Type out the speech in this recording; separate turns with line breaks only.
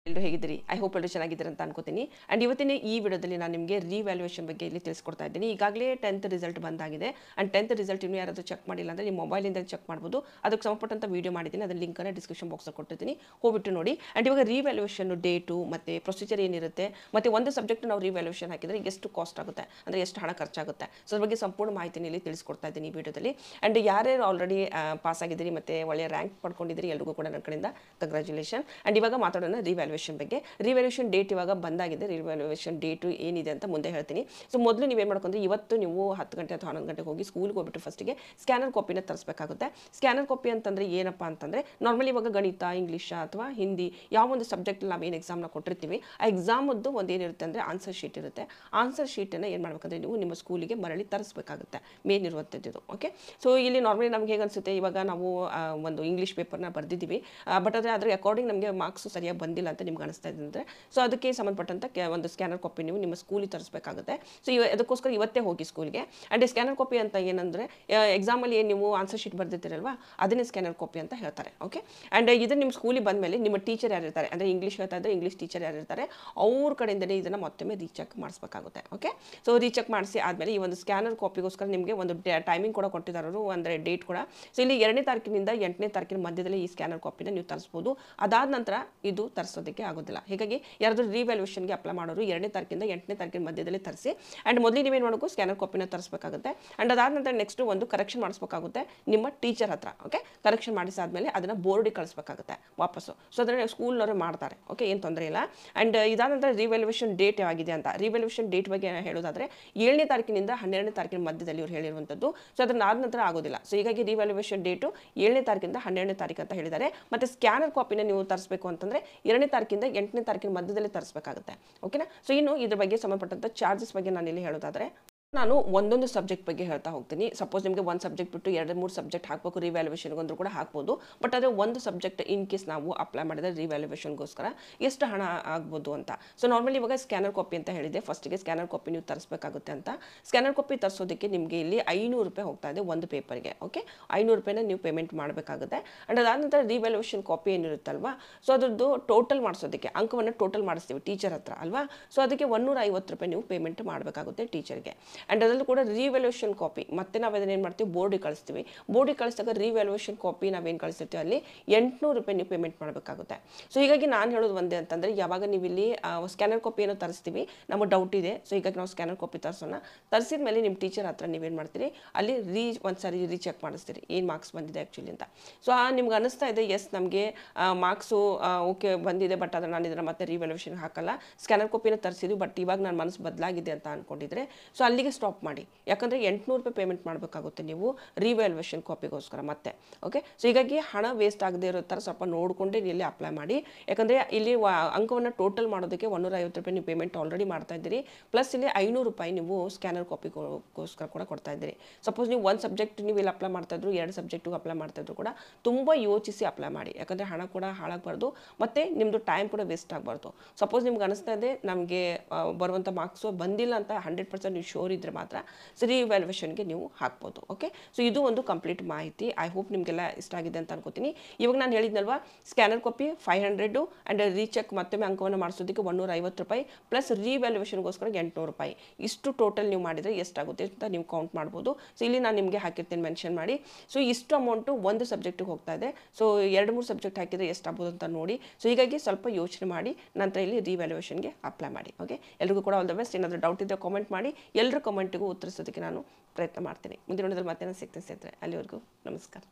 ಎಲ್ಲರೂ ಹೇಗಿದ್ದೀರಿ? I hope ಎಲ್ಲರೂ ಚೆನ್ನಾಗಿದ್ದೀರಿ ಅಂತ ಅನ್ಕೋತೀನಿ. ಆ್ಯಂಡ್ ಇವತ್ತಿನ ಈ ವಿಡಿಯೋದಲ್ಲಿ ನಾನು ನಿಮಗೆ ರಿವ್ಯಾಲ್ಯೂಯೇಷನ್ ಬಗ್ಗೆ ಇಲ್ಲಿ ತಿಳಿಸ್ಕೊಡ್ತಾ ಇದ್ದೀನಿ. ಈಗಾಗಲೇ 10th ರಿಸಲ್ಟ್ ಬಂದಾಗಿದೆ. ಆ್ಯಂಡ್ 10th ರಿಸಲ್ಟ್ ಇನ್ನೂ ಯಾರಾದರೂ ಚೆಕ್ ಮಾಡಿಲ್ಲ ಅಂದರೆ ನಿಮ್ಮ ಮೊಬೈಲಿಂದ ಚೆಕ್ ಮಾಡ್ಬೋದು. ಅದಕ್ಕೆ ಸಂಬಂಧಪಟ್ಟಂಥ ವಿಡಿಯೋ ಮಾಡಿದ್ದೀನಿ, ಅದರ ಲಿಂಕನ್ನು ಡಿಸ್ಕ್ರಿಪ್ಷನ್ ಬಾಕ್ಸಲ್ಲಿ ಕೊಟ್ಟಿರ್ತೀನಿ, ಹೋಗ್ಬಿಟ್ಟು ನೋಡಿ. ಆ್ಯಂಡ್ ಇವಾಗ ರಿವ್ಯಾಲ್ಯೂಯೇಷನ್ ಡೇಟು ಮತ್ತು ಪ್ರೊಸೀಜರ್ ಏನಿರುತ್ತೆ, ಮತ್ತು ಒಂದು ಸಬ್ಜೆಕ್ಟ್ ನಾವು ರಿವ್ಯಾಲ್ಯೂಯೇಷನ್ ಹಾಕಿದರೆ ಎಷ್ಟು ಕಾಸ್ಟ್ ಆಗುತ್ತೆ, ಅಂದರೆ ಎಷ್ಟು ಹಣ ಖರ್ಚಾಗುತ್ತೆ, ಸೊ ಅದ್ರ ಬಗ್ಗೆ ಸಂಪೂರ್ಣ ಮಾಹಿತಿನ ಇಲ್ಲಿ ತಿಳಿಸ್ಕೊಡ್ತಾ ಇದ್ದೀನಿ ಈ ವಿಡಿಯೋದಲ್ಲಿ. ಆ್ಯಂಡ್ ಯಾರ್ಯಾರು ಆಲ್ರೆಡಿ ಪಾಸ್ ಆಗಿದ್ದೀರಿ ಮತ್ತು ಒಳ್ಳೆಯ ರ್ಯಾಂಕ್ ಪಡ್ಕೊಂಡಿದ್ದೀರಿ ಎಲ್ರಿಗೂ ಕೂಡ ನನ್ನ ಕಡೆಯಿಂದ ಕಂಗ್ರ್ಯಾಚುಲೇಷನ್. ಆ್ಯಂಡ್ ಇವಾಗ ಮಾತಾಡೋಣ ರಿವ್ಯಾಲ್ಯೂಯೇಷನ್ ಬಗ್ಗೆ. ರಿವ್ಯಾಲ್ಯೂಯೇಷನ್ ಡೇಟ್ ಇವಾಗ ಬಂದಾಗಿದೆ. ರಿವ್ಯಾಲ್ಯೂಯೇಷನ್ ಡೇಟು ಏನಿದೆ ಅಂತ ಮುಂದೆ ಹೇಳ್ತೀನಿ. ಸೊ ಮೊದಲು ನೀವೇನು ಮಾಡ್ಕೊಂಡ್ರೆ ಇವತ್ತು ನೀವು 10 ಗಂಟೆ ಅಥವಾ 11 ಗಂಟೆಗೆ ಹೋಗಿ ಸ್ಕೂಲ್ಗೆ ಹೋಗ್ಬಿಟ್ಟು ಫಸ್ಟಿಗೆ ಸ್ಕ್ಯಾನರ್ ಕಾಪಿನ ತರಿಸಬೇಕಾಗುತ್ತೆ. ಸ್ಕ್ಯಾನರ್ ಕಾಪಿ ಅಂತಂದರೆ ಏನಪ್ಪ ಅಂತಂದರೆ ನಾರ್ಮಲಿ ಇವಾಗ ಗಣಿತ, ಇಂಗ್ಲೀಷ್ ಅಥವಾ ಹಿಂದಿ ಯಾವ ಒಂದು ಸಬ್ಜೆಕ್ಟ್ ನಾವು ಏನು ಎಕ್ಸಾಮ್ನ ಕೊಟ್ಟಿರ್ತೀವಿ, ಆ ಎಕ್ಸಾಮದ್ದು ಒಂದು ಏನಿರುತ್ತೆ ಅಂದರೆ ಆನ್ಸರ್ ಶೀಟ್ ಇರುತ್ತೆ. ಆನ್ಸರ್ ಶೀಟನ್ನು ಏನು ಮಾಡ್ಬೇಕಂದ್ರೆ ನೀವು ನಿಮ್ಮ ಸ್ಕೂಲಿಗೆ ಮರಳಿ ತರಿಸಬೇಕಾಗುತ್ತೆ, ಮೇನ್ ಇರುವಂಥದ್ದು. ಓಕೆ, ಸೊ ಇಲ್ಲಿ ನಾರ್ಮಲಿ ನಮ್ಗೆ ಹೇಗೆ ಅನಿಸುತ್ತೆ, ಇವಾಗ ನಾವು ಒಂದು ಇಂಗ್ಲೀಷ್ ಪೇಪರ್ನ ಬರೆದಿದ್ದೀವಿ, ಬಟ್ ಆದರೆ ಅದ್ರ ಅಕಾರ್ಡಿಂಗ್ ನಮಗೆ ಮಾರ್ಕ್ಸ್ ಸರಿಯಾಗಿ ಬಂದಿಲ್ಲ ಅಂತ ನಿಮ್ಗೆ ಅನಿಸ್ತಾ ಇದೆ ಅಂದರೆ, ಸೊ ಅದಕ್ಕೆ ಸಂಬಂಧಪಟ್ಟಂಥ ಒಂದು ಸ್ಕ್ಯಾನರ್ ಕಾಪಿ ನೀವು ನಿಮ್ಮ ಸ್ಕೂಲಿಗೆ ತರಿಸಬೇಕಾಗುತ್ತೆ. ಸೊ ಅದಕ್ಕೋಸ್ಕರ ಇವತ್ತೇ ಹೋಗಿ ಸ್ಕೂಲ್ಗೆ. ಆ್ಯಂಡ್ ಸ್ಕ್ಯಾನರ್ ಕಾಪಿ ಅಂತ ಏನಂದರೆ ಎಕ್ಸಾಮಲ್ಲಿ ಏನು ನೀವು ಆನ್ಸರ್ ಶೀಟ್ ಬರೆದಿರ್ತೀರಲ್ವಾ, ಅದನ್ನೇ ಸ್ಕ್ಯಾನರ್ ಕಾಪಿ ಅಂತ ಹೇಳ್ತಾರೆ. ಓಕೆ, ಆ್ಯಂಡ್ ಇದನ್ನು ನಿಮ್ಮ ಸ್ಕೂಲಿಗೆ ಬಂದಮೇಲೆ ನಿಮ್ಮ ಟೀಚರ್ ಯಾರಿರ್ತಾರೆ, ಅಂದರೆ ಇಂಗ್ಲೀಷ್ ಹೇಳ್ತಾ ಇದ್ದರೆ ಇಂಗ್ಲೀಷ್ ಟೀಚರ್ ಯಾರಿರ್ತಾರೆ, ಅವ್ರ ಕಡೆಯಿಂದಲೇ ಇದನ್ನು ಮತ್ತೊಮ್ಮೆ ರೀಚೆಕ್ ಮಾಡಿಸ್ಬೇಕಾಗುತ್ತೆ. ಓಕೆ, ಸೊ ರೀಚೆಕ್ ಮಾಡಿಸಿ ಆದಮೇಲೆ ಈ ಒಂದು ಸ್ಕ್ಯಾನರ್ ಕಾಪಿಗೋಸ್ಕರ ನಿಮಗೆ ಒಂದು ಟೈಮಿಂಗ್ ಕೂಡ ಕೊಟ್ಟಿದ್ದಾರೆ, ಅಂದರೆ ಡೇಟ್ ಕೂಡ. ಸೊ ಇಲ್ಲಿ 2ನೇ ತಾರೀಕಿನಿಂದ 8ನೇ ತಾರೀಕಿನ ಮಧ್ಯದಲ್ಲಿ ಈ ಸ್ಕ್ಯಾನರ್ ಕಾಪಿನ ನೀವು ತರಿಸ್ಬೋದು. ಅದಾದ ನಂತರ ಇದು ತರಿಸೋದಕ್ಕೆ ಆಗೋದಿಲ್ಲ. ಹೀಗಾಗಿ ಯಾರಾದರೂ ರಿವ್ಯಾಲ್ಯೂಯೇಷನ್ಗೆ ಅಪ್ಲೈ ಮಾಡೋರು 2ನೇ ತಾರೀಕಿಂದ 8ನೇ ತಾರೀಕಿನ ಮಧ್ಯದಲ್ಲಿ ತರಿಸಿ. ಆ್ಯಂಡ್ ಮೊದಲು ನೀವೇನು ಮಾಡಬೇಕು, ಸ್ಕ್ಯಾನರ್ ಕಾಪಿನ ತರಿಸಬೇಕಾಗುತ್ತೆ. ಆ್ಯಂಡ್ ಅದಾದ ನಂತರ ನೆಕ್ಸ್ಟ್ ಒಂದು ಕರೆಕ್ಷನ್ ಮಾಡಿಸ್ಬೇಕಾಗುತ್ತೆ ನಿಮ್ಮ ಟೀಚರ್ ಹತ್ರ. ಓಕೆ, ಕರೆಕ್ಷನ್ ಮಾಡಿಸಾದ್ಮೇಲೆ ಅದನ್ನು ಬೋರ್ಡಿಗೆ ಕಳಿಸ್ಬೇಕಾಗುತ್ತೆ ವಾಪಸ್ಸು. ಸೊ ಅದನ್ನು ಸ್ಕೂಲ್ನವರು ಮಾಡ್ತಾರೆ. ಓಕೆ, ಏನು ತೊಂದರೆ ಇಲ್ಲ. ಆ್ಯಂಡ್ ಇದಾದ ನಂತರ ರಿವ್ಯಾಲ್ಯೂಯೇಷನ್ ಡೇಟ್ ಯಾವಾಗಿದೆ ಅಂತ, ರಿವ್ಯಾಲ್ಯೂಯೇಷನ್ ಡೇಟ್ ಬಗ್ಗೆ ಹೇಳೋದಾದರೆ 7ನೇ ತಾರೀಕಿನಿಂದ 12ನೇ ತಾರೀಕಿನ ಮಧ್ಯದಲ್ಲಿ ಇವ್ರು ಹೇಳಿರುವಂಥದ್ದು. ಸೊ ಅದನ್ನ ಆದ ನಂತರ ಆಗೋದಿಲ್ಲ. ಸೊ ಹೀಗಾಗಿ ರಿವ್ಯಾಲ್ಯೂಯೇಷನ್ ಡೇಟು 7ನೇ ತಾರೀಕಿಂದ 12ನೇ ತಾರೀಕು ಅಂತ ಹೇಳಿದ್ದಾರೆ. ಮತ್ತು ಸ್ಕ್ಯಾನರ್ ಕಾಪಿನ ನೀವು ತರಿಸಬೇಕು ಅಂತಂದರೆ 2ನೇ ತಾರೀಕಿಂದ 8ನೇ ತಾರೀಕಿನ ಮಧ್ಯದಲ್ಲಿ ತರಿಸಬೇಕಾಗುತ್ತೆ. ಓಕೆನಾ. ಸೊ ಇನ್ನು ಇದ್ರ ಬಗ್ಗೆ ಸಂಬಂಧಪಟ್ಟಂಥ ಚಾರ್ಜಸ್ ಬಗ್ಗೆ ನಾನು ಇಲ್ಲಿ ಹೇಳೋದಾದರೆ, ನಾನು ಒಂದೊಂದು ಸಬ್ಜೆಕ್ಟ್ ಬಗ್ಗೆ ಹೇಳ್ತಾ ಹೋಗ್ತೀನಿ. ಸಪೋಸ್ ನಿಮಗೆ ಒಂದು ಸಬ್ಜೆಕ್ಟ್ ಬಿಟ್ಟು 2-3 ಸಬ್ಜೆಕ್ಟ್ ಹಾಕಬೇಕು ರಿವ್ಯಾಲ್ಯೂಯೇಷನ್ಗೆ ಅಂದರೂ ಕೂಡ ಹಾಕ್ಬೋದು. ಬಟ್ ಅದೇ ಒಂದು ಸಬ್ಜೆಕ್ಟ್ ಇನ್ ಕೇಸ್ ನಾವು ಅಪ್ಲೈ ಮಾಡಿದರೆ ರಿವ್ಯಾಲ್ಯೂಯೇಷನ್ಗೋಸ್ಕರ ಎಷ್ಟು ಹಣ ಆಗ್ಬೋದು ಅಂತ. ಸೊ ನಾರ್ಮಲಿ ಇವಾಗ ಸ್ಕ್ಯಾನರ್ ಕಾಪಿ ಅಂತ ಹೇಳಿದೆ, ಫಸ್ಟಿಗೆ ಸ್ಕ್ಯಾನರ್ ಕಾಪಿ ನೀವು ತರಿಸಬೇಕಾಗುತ್ತೆ ಅಂತ. ಸ್ಕ್ಯಾನರ್ ಕಾಪಿ ತರಿಸೋದಕ್ಕೆ ನಿಮಗೆ ಇಲ್ಲಿ 500 ರೂಪಾಯಿ ಹೋಗ್ತಾ ಇದೆ ಒಂದು ಪೇಪರ್ಗೆ. ಓಕೆ, 500 ರೂಪಾಯಿನ ನೀವು ಪೇಮೆಂಟ್ ಮಾಡಬೇಕಾಗುತ್ತೆ. ಆ್ಯಂಡ್ ಅದಾದ ನಂತರ ರಿವ್ಯಾಲ್ಯೂಯೇಷನ್ ಕಾಪಿ ಏನಿರುತ್ತಲ್ವಾ, ಸೊ ಅದ್ರದ್ದು ಟೋಟಲ್ ಮಾಡಿಸೋದಕ್ಕೆ ಅಂಕವನ್ನು ಟೋಟಲ್ ಮಾಡಿಸ್ತೀವಿ ಟೀಚರ್ ಹತ್ರ ಅಲ್ವಾ. ಸೊ ಅದಕ್ಕೆ 150 ರೂಪಾಯಿ ನೀವು ಪೇಮೆಂಟ್ ಮಾಡಬೇಕಾಗುತ್ತೆ ಟೀಚರ್ಗೆ. ಆ್ಯಂಡ್ ಅದರಲ್ಲೂ ಕೂಡ ರಿವ್ಯಾಲ್ಯೂಯೇಷನ್ ಕಾಪಿ ಮತ್ತೆ ನಾವು ಅದನ್ನ ಏನು ಮಾಡ್ತೀವಿ, ಬೋರ್ಡಿಗೆ ಕಳಿಸ್ತೀವಿ. ಬೋರ್ಡಿಗೆ ಕಳಿಸಿದಾಗ ರಿವ್ಯಾಲ್ಯೂಯೇಷನ್ ಕಾಪಿ ನಾವೇನು ಕಳಿಸ್ತೀವಿ ಅಲ್ಲಿ 800 ರೂಪಾಯಿ ನೀವು ಪೇಮೆಂಟ್ ಮಾಡಬೇಕಾಗುತ್ತೆ. ಸೊ ಹೀಗಾಗಿ ನಾನು ಹೇಳೋದು ಒಂದೇ ಅಂತಂದರೆ, ಯಾವಾಗ ನೀವು ಇಲ್ಲಿ ಸ್ಕ್ಯಾನರ್ ಕಾಪಿ ಏನೋ ತರಿಸ್ತೀವಿ, ನಮಗೆ ಡೌಟ್ ಇದೆ, ಸೊ ಹೀಗಾಗಿ ನಾವು ಸ್ಕ್ಯಾನರ್ ಕಾಪಿ ತರಿಸೋಣ. ತರಿಸಿದ ಮೇಲೆ ನಿಮ್ಮ ಟೀಚರ್ ಹತ್ರ ನೀವೇನು ಮಾಡ್ತೀರಿ, ಅಲ್ಲಿ ಒಂದು ಸಾರಿ ರೀಚೆಕ್ ಮಾಡಿಸ್ತೀರಿ ಏನು ಮಾರ್ಕ್ಸ್ ಬಂದಿದೆ ಆ್ಯಕ್ಚುಲಿ ಅಂತ. ಸೊ ನಿಮ್ಗೆ ಅನ್ನಿಸ್ತಾ ಇದೆ ಎಸ್ ನಮಗೆ ಮಾರ್ಕ್ಸು ಓಕೆ ಬಂದಿದೆ, ಬಟ್ ಅದನ್ನು ನಾನು ಇದನ್ನು ಮತ್ತೆ ರಿವ್ಯಾಲ್ಯೂಯೇಷನ್ ಹಾಕಲ್ಲ, ಸ್ಕ್ಯಾನರ್ ಕಾಪಿನ ತರಿಸಿದ್ವಿ, ಬಟ್ ಇವಾಗ ನನ್ನ ಮನಸ್ಸು ಬದಲಾಗಿದೆ ಅಂತ ಅಂದ್ಕೊಂಡಿದ್ರೆ, ಸೊ ಅಲ್ಲಿಗೆ ಸ್ಟಾಪ್ ಮಾಡಿ. ಯಾಕಂದರೆ 800 ರೂಪಾಯಿ ಪೇಮೆಂಟ್ ಮಾಡಬೇಕಾಗುತ್ತೆ ನೀವು ರಿವ್ಯಾಲ್ಯೂಯೇಷನ್ ಕಾಪಿಗೋಸ್ಕರ ಮತ್ತೆ. ಓಕೆ, ಸೊ ಹೀಗಾಗಿ ಹಣ ವೇಸ್ಟ್ ಆಗದೆ ಇರೋ ಥರ ಸ್ವಲ್ಪ ನೋಡಿಕೊಂಡೇ ಇಲ್ಲಿ ಅಪ್ಲೈ ಮಾಡಿ. ಯಾಕಂದರೆ ಇಲ್ಲಿ ಅಂಕವನ್ನು ಟೋಟಲ್ ಮಾಡೋದಕ್ಕೆ 150 ರೂಪಾಯಿ ನೀವು ಪೇಮೆಂಟ್ ಆಲ್ರೆಡಿ ಮಾಡ್ತಾ ಇದ್ದೀರಿ, ಪ್ಲಸ್ ಇಲ್ಲಿ 500 ರೂಪಾಯಿ ನೀವು ಸ್ಕ್ಯಾನರ್ ಕಾಪಿಗೋಸ್ಕರ ಕೂಡ ಕೊಡ್ತಾ ಇದ್ದೀರಿ. ಸಪೋಸ್ ನೀವು ಒಂದು ಸಬ್ಜೆಕ್ಟ್ ನೀವು ಇಲ್ಲಿ ಅಪ್ಲೈ ಮಾಡ್ತಾ ಇದ್ರು, 2 ಸಬ್ಜೆಕ್ಟಿಗೆ ಅಪ್ಲೈ ಮಾಡ್ತಾ ಇದ್ರು ಕೂಡ ತುಂಬ ಯೋಚಿಸಿ ಅಪ್ಲೈ ಮಾಡಿ. ಯಾಕಂದರೆ ಹಣ ಕೂಡ ಹಾಳಾಗಬಾರ್ದು, ಮತ್ತು ನಿಮ್ಮದು ಟೈಮ್ ಕೂಡ ವೇಸ್ಟ್ ಆಗಬಾರ್ದು. ಸಪೋಸ್ ನಿಮ್ಗೆ ಅನಿಸ್ತಾ ಇದೆ ನಮಗೆ ಬರುವಂಥ ಮಾರ್ಕ್ಸು ಬಂದಿಲ್ಲ ಅಂತ 100% ನೀವು ಶೋರ್ ಇದ್ದರೆ ಮಾತ್ರ ರಿವ್ಯಾಲ್ಯೂಯೇಷನ್ಗೆ ನೀವು ಹಾಕ್ಬೋದು. ಓಕೆ, ಸೊ ಇದು ಒಂದು ಕಂಪ್ಲೀಟ್ ಮಾಹಿತಿ. ಐ ಹೋಪ್ ನಿಮಗೆಲ್ಲ ಇಷ್ಟ ಆಗಿದೆ ಅಂತ ಅನ್ಕೋತೀನಿ. ಇವಾಗ ನಾನು ಹೇಳಿದ್ನಲ್ವಾ, ಸ್ಕ್ಯಾನರ್ ಕಾಪಿ 500 ಆ್ಯಂಡ್ ರೀಚೆಕ್ ಮತ್ತೊಮ್ಮೆ ಅಂಕವನ್ನು ಮಾಡಿಸೋದಕ್ಕೆ 150 ರೂಪಾಯಿ, ಪ್ಲಸ್ ರಿವ್ಯಾಲ್ಯೂಯೇಷನ್ಗೋಸ್ಕರ 800 ರೂಪಾಯಿ. ಇಷ್ಟು ಟೋಟಲ್ ನೀವು ಮಾಡಿದರೆ ಎಷ್ಟಾಗುತ್ತೆ ಅಂತ ನೀವು ಕೌಂಟ್ ಮಾಡ್ಬೋದು. ಸೊ ಇಲ್ಲಿ ನಾನು ನಿಮಗೆ ಹಾಕಿರ್ತೀನಿ ಮೆನ್ಷನ್ ಮಾಡಿ. ಸೊ ಇಷ್ಟು ಅಮೌಂಟು ಒಂದು ಸಬ್ಜೆಕ್ಟಿಗೆ ಹೋಗ್ತಾ ಇದೆ. ಸೊ 2-3 ಸಬ್ಜೆಕ್ಟ್ ಹಾಕಿದರೆ ಎಷ್ಟಾಗ್ಬೋದು ಅಂತ ನೋಡಿ. ಸೊ ಹೀಗಾಗಿ ಸ್ವಲ್ಪ ಯೋಚನೆ ಮಾಡಿ ನಂತರ ಇಲ್ಲಿ ರಿವ್ಯಾಲ್ಯೂಯೇಷನ್ಗೆ ಅಪ್ಲೈ ಮಾಡಿ. ಓಕೆ, ಎಲ್ರಿಗೂ ಕೂಡ ಆಲ್ ದ ಬೆಸ್ಟ್. ಏನಾದರೂ ಡೌಟ್ ಇದ್ದರೆ ಕಾಮೆಂಟ್ ಮಾಡಿ, ಎಲ್ಲರ ಕಮೆಂಟಿಗೂ ಉತ್ತರಿಸೋದಕ್ಕೆ ನಾನು ಪ್ರಯತ್ನ ಮಾಡ್ತೀನಿ. ಮುಂದಿನ ವಿಡಿಯೋದಲ್ಲಿ ಮತ್ತೆ ನಾನು ಸಿಗ್ತೀನಿ ಸ್ನೇಹಿತರೆ. ಅಲ್ಲಿವರೆಗೂ ನಮಸ್ಕಾರ.